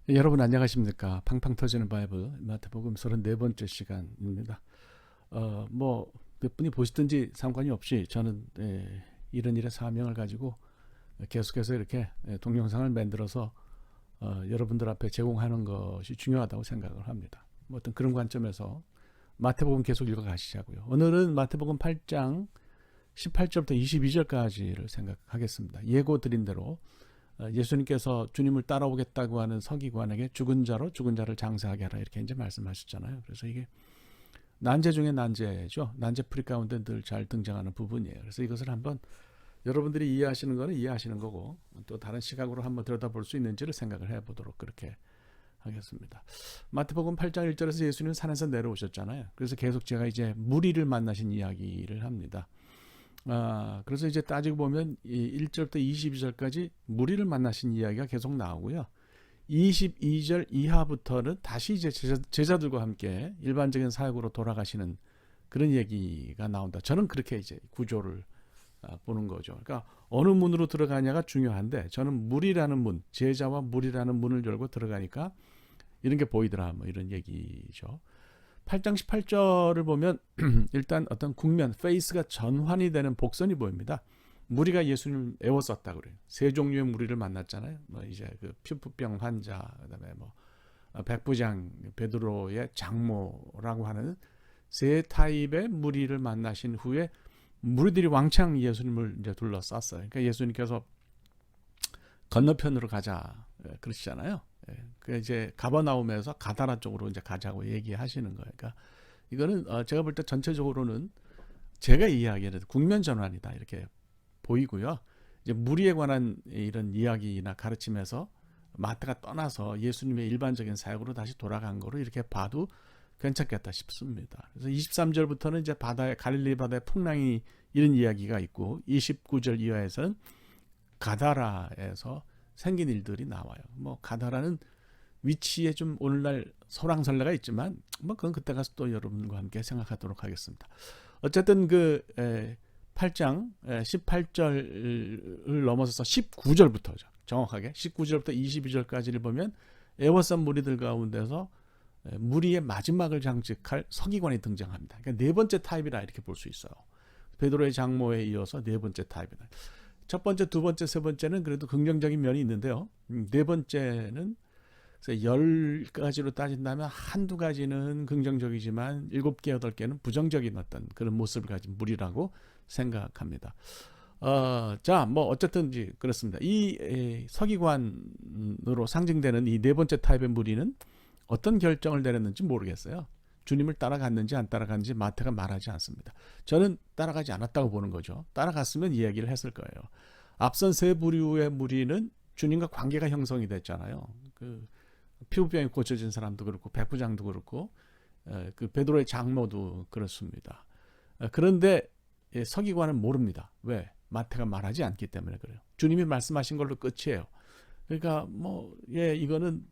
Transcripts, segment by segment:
여러분 안녕하십니까? 팡팡 터지는 바이블 마태복음 34번째 시간입니다. 뭐 몇 분이 보시든지 상관이 없이 저는 이런 일의 사명을 가지고 계속해서 이렇게 동영상을 만들어서 여러분들 앞에 제공하는 것이 중요하다고 생각을 합니다. 뭐 어떤 그런 관점에서 마태복음 계속 읽어가시자고요. 오늘은 마태복음 8장 18절부터 22절까지를 생각하겠습니다. 예고 드린 대로 예수님께서 주님을 따라오겠다고 하는 서기관에게 죽은 자를 장사하게 하라 이렇게 이제 말씀하셨잖아요. 그래서 이게 난제 중에 난제죠. 난제풀이 가운데 늘 잘 등장하는 부분이에요. 그래서 이것을 한번 여러분들이 이해하시는 거는 이해하시는 거고 또 다른 시각으로 한번 들여다볼 수 있는지를 생각을 해보도록 그렇게 하겠습니다. 마태복음 8장 1절에서 예수님은 산에서 내려오셨잖아요. 그래서 계속 제가 이제 무리를 만나신 이야기를 합니다. 그래서 이제 따지고 보면 1절부터 22절까지 무리를 만나신 이야기가 계속 나오고요. 22절 이하부터는 다시 이제 제자들과 함께 일반적인 사역으로 돌아가시는 그런 얘기가 나온다. 저는 그렇게 이제 구조를 보는 거죠. 그러니까 어느 문으로 들어가냐가 중요한데 저는 물이라는 문, 제자와 물이라는 문을 열고 들어가니까 이런 게 보이더라. 뭐 이런 얘기죠. 8장 18절을 보면 일단 어떤 국면, 페이스가 전환이 되는 복선이 보입니다. 무리가 예수님 애워쌌다 그래요. 세 종류의 무리를 만났잖아요. 뭐 이제 그 피부병 환자, 그다음에 뭐 백부장 베드로의 장모라고 하는 세 타입의 무리를 만나신 후에 무리들이 왕창 예수님을 이제 둘러쌌어요. 그러니까 예수님께서 건너편으로 가자 그러시잖아요. 그 이제 가버나움에서 가다라 쪽으로 이제 가자고 얘기하시는 거예요. 그러니까 이거는 제가 볼 때 전체적으로는 제가 이해하기에는 국면 전환이다 이렇게 보이고요. 이제 무리에 관한 이런 이야기나 가르침에서 마태가 떠나서 예수님의 일반적인 사역으로 다시 돌아간 거로 이렇게 봐도 괜찮겠다 싶습니다. 그래서 23절부터는 이제 갈릴리 바다의 풍랑이 이런 이야기가 있고 29절 이하에서는 가다라에서 생긴 일들이 나와요. 뭐 가다라는 위치에 좀 오늘날 소랑설레가 있지만 뭐 그건 그때 가서 또 여러분과 함께 생각하도록 하겠습니다. 어쨌든 그 8장 18절을 넘어서서 19절부터죠. 정확하게 19절부터 22절까지를 보면 애워싼 무리들 가운데서 무리의 마지막을 장식할 서기관이 등장합니다. 그러니까 네 번째 타입이라 이렇게 볼 수 있어요. 베드로의 장모에 이어서 네 번째 타입이다. 첫 번째, 두 번째, 세 번째는 그래도 긍정적인 면이 있는데요. 네 번째는 10가지로 따진다면 한두 가지는 긍정적이지만 7개, 8개는 부정적인 어떤 그런 모습을 가진 무리라고 생각합니다. 자, 뭐 어쨌든지 그렇습니다. 이 서기관으로 상징되는 이 네 번째 타입의 무리는 어떤 결정을 내렸는지 모르겠어요. 주님을 따라갔는지 안 따라갔는지 마태가 말하지 않습니다. 저는 따라가지 않았다고 보는 거죠. 따라갔으면 이야기를 했을 거예요. 앞선 세 부류의 무리는 주님과 관계가 형성이 됐잖아요. 그 피부병이 고쳐진 사람도 그렇고 백부장도 그렇고 그 베드로의 장모도 그렇습니다. 그런데 서기관은 모릅니다. 왜? 마태가 말하지 않기 때문에 그래요. 주님이 말씀하신 걸로 끝이에요. 그러니까 뭐 이거는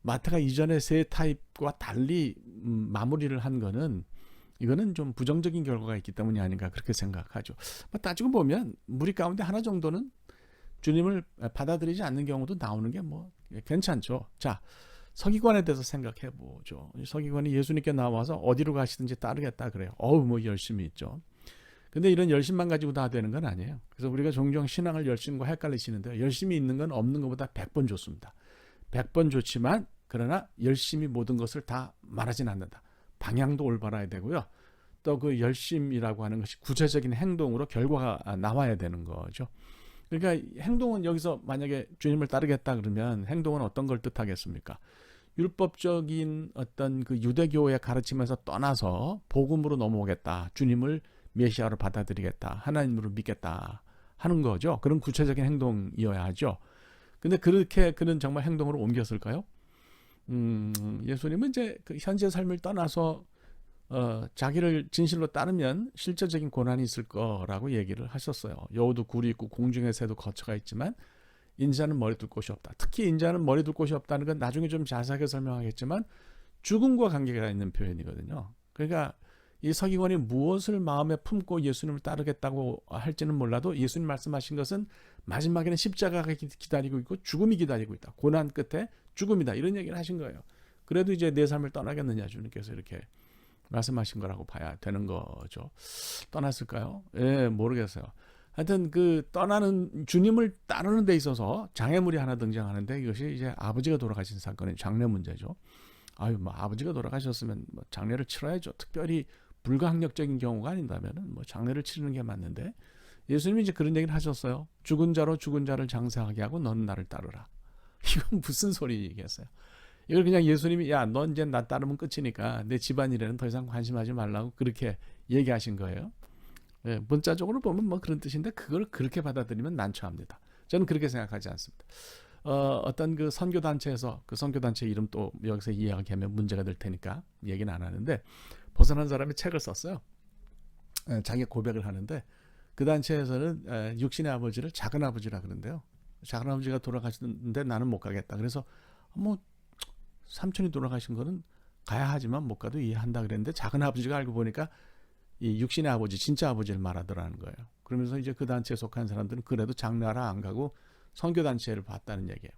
마태가 이전의 세 타입과 달리 마무리를 한 거는 이거는 좀 부정적인 결과가 있기 때문이 아닌가 그렇게 생각하죠. 뭐 따지고 보면 무리 가운데 하나 정도는 주님을 받아들이지 않는 경우도 나오는 게 뭐 괜찮죠. 자, 서기관에 대해서 생각해 보죠. 서기관이 예수님께 나와서 어디로 가시든지 따르겠다 그래요. 뭐 열심히 있죠. 근데 이런 열심만 가지고 다 되는 건 아니에요. 그래서 우리가 종종 신앙을 열심과 헷갈리시는데요. 열심히 있는 건 없는 것보다 100번 좋습니다. 100번 좋지만 그러나 열심히 모든 것을 다 말하진 않는다. 방향도 올바라야 되고요. 또 그 열심이라고 하는 것이 구체적인 행동으로 결과가 나와야 되는 거죠. 그러니까 행동은 여기서 만약에 주님을 따르겠다 그러면 행동은 어떤 걸 뜻하겠습니까? 율법적인 어떤 그 유대교의 가르침에서 떠나서 복음으로 넘어오겠다. 주님을 메시아로 받아들이겠다. 하나님으로 믿겠다 하는 거죠. 그런 구체적인 행동이어야 하죠. 근데 그렇게 그는 정말 행동으로 옮겼을까요? 예수님은 이제 그 현재 삶을 떠나서 자기를 진실로 따르면 실제적인 고난이 있을 거라고 얘기를 하셨어요. 여우도 굴이 있고 공중의 새도 거처가 있지만 인자는 머리 둘 곳이 없다. 특히 인자는 머리 둘 곳이 없다는 건 나중에 좀 자세하게 설명하겠지만 죽음과 관계가 있는 표현이거든요. 그러니까 이 서기관이 무엇을 마음에 품고 예수님을 따르겠다고 할지는 몰라도 예수님 말씀하신 것은 마지막에는 십자가가 기다리고 있고 죽음이 기다리고 있다. 고난 끝에 죽음이다. 이런 얘기를 하신 거예요. 그래도 이제 내 삶을 떠나겠느냐 주님께서 이렇게 말씀하신 거라고 봐야 되는 거죠. 떠났을까요? 예, 모르겠어요. 하여튼 그 떠나는 주님을 따르는 데 있어서 장애물이 하나 등장하는데 이것이 이제 아버지가 돌아가신 사건의 장례 문제죠. 아유, 뭐 아버지가 돌아가셨으면 뭐 장례를 치러야죠. 특별히 불가항력적인 경우가 아닌다면은 뭐 장례를 치르는 게 맞는데 예수님이 이제 그런 얘기를 하셨어요. 죽은 자로 죽은 자를 장사하게 하고 너는 나를 따르라. 이건 무슨 소리겠어요? 이걸 그냥 예수님이 야, 넌 이제 나 따르면 끝이니까 내 집안일에는 더 이상 관심하지 말라고 그렇게 얘기하신 거예요. 예, 문자적으로 보면 뭐 그런 뜻인데 그걸 그렇게 받아들이면 난처합니다. 저는 그렇게 생각하지 않습니다. 어떤 그 선교단체에서 그 선교단체 이름 또 여기서 이야기하면 문제가 될 테니까 얘기는 안 하는데 벗어난 사람이 책을 썼어요. 자기 고백을 하는데 그 단체에서는 육신의 아버지를 작은 아버지라 그러는데요. 작은 아버지가 돌아가셨는데 나는 못 가겠다. 그래서 뭐 삼촌이 돌아가신 거는 가야 하지만 못 가도 이해한다 그랬는데 작은 아버지가 알고 보니까 이 육신의 아버지, 진짜 아버지를 말하더라는 거예요. 그러면서 이제 그 단체에 속한 사람들은 그래도 장례하러 안 가고 선교단체를 봤다는 얘기예요.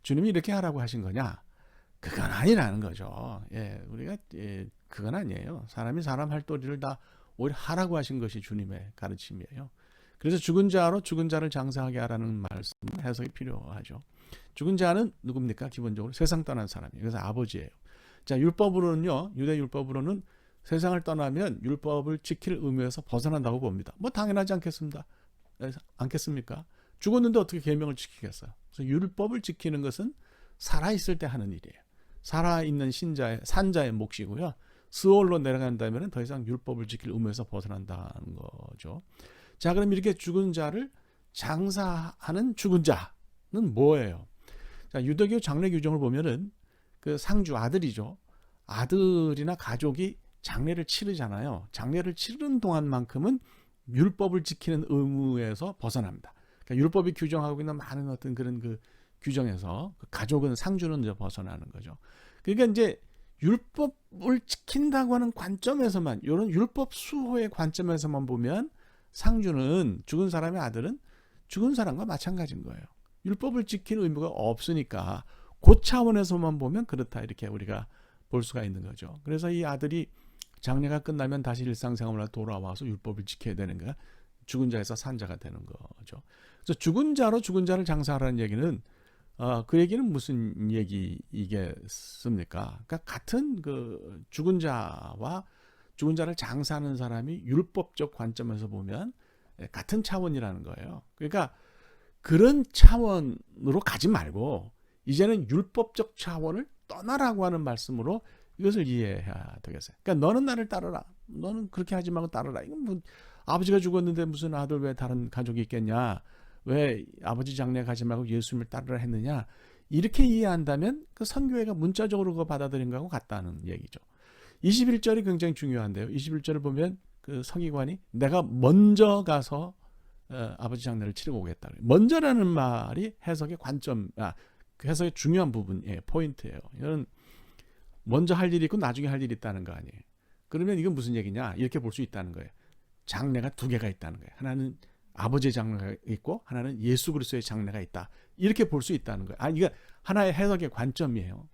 주님이 이렇게 하라고 하신 거냐? 그건 아니라는 거죠. 예, 우리가 그건 아니에요. 사람이 사람 할 도리를 다 오히려 하라고 하신 것이 주님의 가르침이에요. 그래서 죽은 자로 죽은 자를 장사하게 하라는 말씀 해석이 필요하죠. 죽은 자는 누굽니까? 기본적으로 세상 떠난 사람이에요. 그래서 아버지예요. 자, 율법으로는요, 유대 율법으로는 세상을 떠나면 율법을 지킬 의무에서 벗어난다고 봅니다. 뭐 당연하지 않겠습니까? 죽었는데 어떻게 계명을 지키겠어요? 그래서 율법을 지키는 것은 살아있을 때 하는 일이에요. 살아있는 산자의 몫이고요. 스올로 내려간다면 더 이상 율법을 지킬 의무에서 벗어난다는 거죠. 자, 그럼 이렇게 죽은 자를 장사하는 죽은 자는 뭐예요? 자, 유대교 장례 규정을 보면은 그 상주 아들이죠. 아들이나 가족이 장례를 치르잖아요. 장례를 치르는 동안만큼은 율법을 지키는 의무에서 벗어납니다. 그러니까 율법이 규정하고 있는 많은 어떤 그런 그 규정에서 그 가족은 상주는 이제 벗어나는 거죠. 그러니까 이제 율법을 지킨다고 하는 관점에서만 이런 율법 수호의 관점에서만 보면 상주는 죽은 사람의 아들은 죽은 사람과 마찬가지인 거예요. 율법을 지킬 의무가 없으니까 그 차원에서만 보면 그렇다 이렇게 우리가 볼 수가 있는 거죠. 그래서 이 아들이 장례가 끝나면 다시 일상생활로 돌아와서 율법을 지켜야 되는 거야. 죽은 자에서 산 자가 되는 거죠. 그래서 죽은 자로 죽은 자를 장사하라는 얘기는 그 얘기는 무슨 얘기이겠습니까? 그러니까 같은 그 죽은 자와 죽은 자를 장사하는 사람이 율법적 관점에서 보면 같은 차원이라는 거예요. 그러니까 그런 차원으로 가지 말고 이제는 율법적 차원을 떠나라고 하는 말씀으로 이것을 이해해야 되겠어요. 그러니까 너는 나를 따르라. 너는 그렇게 하지 말고 따르라. 이건 뭐 아버지가 죽었는데 무슨 아들 왜 다른 가족이 있겠냐? 왜 아버지 장례 가지 말고 예수님을 따르라 했느냐? 이렇게 이해한다면 그 선교회가 문자적으로 그거 받아들인 거하고 같다는 얘기죠. 21절이 굉장히 중요한데요. 21절을 보면 그 서기관이 내가 먼저 가서 아버지 장례를 치르고 오겠다. 먼저라는 말이 해석의 관점, 해석의 중요한 부분이에요. 포인트예요. 이건 먼저 할 일이 있고 나중에 할 일이 있다는 거 아니에요. 그러면 이건 무슨 얘기냐? 이렇게 볼 수 있다는 거예요. 장례가 두 개가 있다는 거예요. 하나는 아버지의 장례가 있고 하나는 예수 그리스도의 장례가 있다. 이렇게 볼 수 있다는 거예요. 이게 하나의 해석의 관점이에요.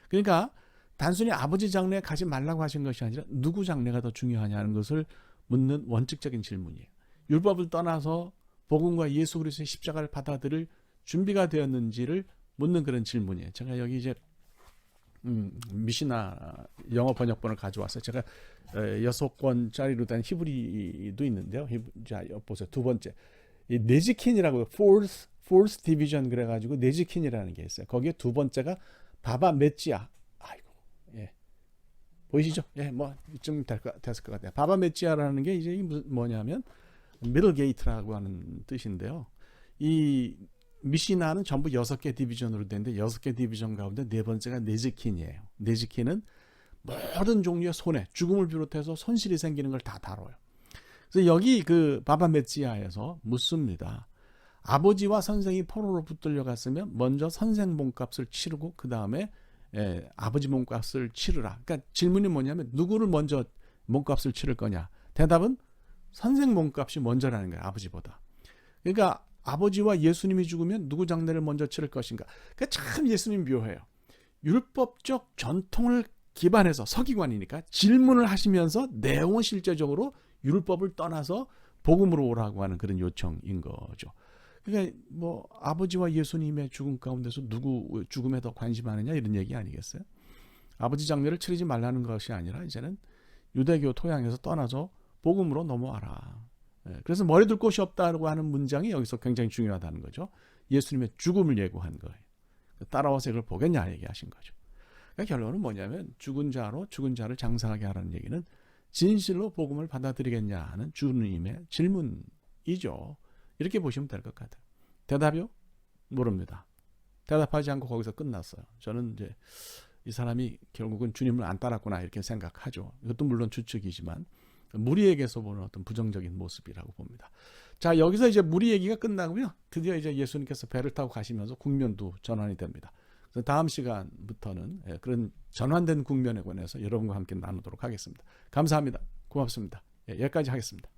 그러니까 단순히 아버지 장례에 가지 말라고 하신 것이 아니라 누구 장례가 더 중요하냐는 것을 묻는 원칙적인 질문이에요. 율법을 떠나서 복음과 예수 그리스도의 십자가를 받아들일 준비가 되었는지를 묻는 그런 질문이에요. 제가 여기 이제 미시나 영어 번역본을 가져왔어요. 제가 6권짜리로 된 히브리도 있는데요. 자, 보세요. 두 번째. 이 네지킨이라고 fourth division 그래가지고 네지킨이라는 게 있어요. 거기에 두 번째가 바바 메찌아. 아이고, 예. 보이시죠? 예, 뭐 이쯤 됐을 것 같아요. 바바 메찌아라는 게 이제 뭐냐면 미들 게이트라고 하는 뜻인데요. 이 미시나는 전부 6개 디비전으로 되는데 6개 디비전 가운데 네 번째가 네즈킨이에요. 네즈킨은 모든 종류의 손해, 죽음을 비롯해서 손실이 생기는 걸 다 다뤄요. 그래서 여기 그 바바 메찌아에서 묻습니다. 아버지와 선생이 포로로 붙들려 갔으면 먼저 선생 몸값을 치르고 그 다음에 아버지 몸값을 치르라. 그러니까 질문이 뭐냐면 누구를 먼저 몸값을 치를 거냐? 대답은 선생 몸값이 먼저라는 거예요. 아버지보다. 그러니까 아버지와 예수님이 죽으면 누구 장례를 먼저 치를 것인가? 그러니까 참 예수님 묘해요. 율법적 전통을 기반해서 서기관이니까 질문을 하시면서 내용은 실제적으로 율법을 떠나서 복음으로 오라고 하는 그런 요청인 거죠. 그러니까 뭐 아버지와 예수님의 죽음 가운데서 누구 죽음에 더 관심하느냐 이런 얘기 아니겠어요? 아버지 장례를 치르지 말라는 것이 아니라 이제는 유대교 토양에서 떠나서 복음으로 넘어와라. 그래서 머리 둘 곳이 없다고 하는 문장이 여기서 굉장히 중요하다는 거죠. 예수님의 죽음을 예고한 거예요. 따라와서 이걸 보겠냐 얘기하신 거죠. 그러니까 결론은 뭐냐면 죽은 자를 장사하게 하라는 얘기는 진실로 복음을 받아들이겠냐 하는 주님의 질문이죠. 이렇게 보시면 될 것 같아요. 대답이요? 모릅니다. 대답하지 않고 거기서 끝났어요. 저는 이제 이 사람이 결국은 주님을 안 따랐구나 이렇게 생각하죠. 이것도 물론 추측이지만 무리에게서 보는 어떤 부정적인 모습이라고 봅니다. 자, 여기서 이제 무리 얘기가 끝나고요. 드디어 이제 예수님께서 배를 타고 가시면서 국면도 전환이 됩니다. 그래서 다음 시간부터는 그런 전환된 국면에 관해서 여러분과 함께 나누도록 하겠습니다. 감사합니다. 고맙습니다. 여기까지 하겠습니다.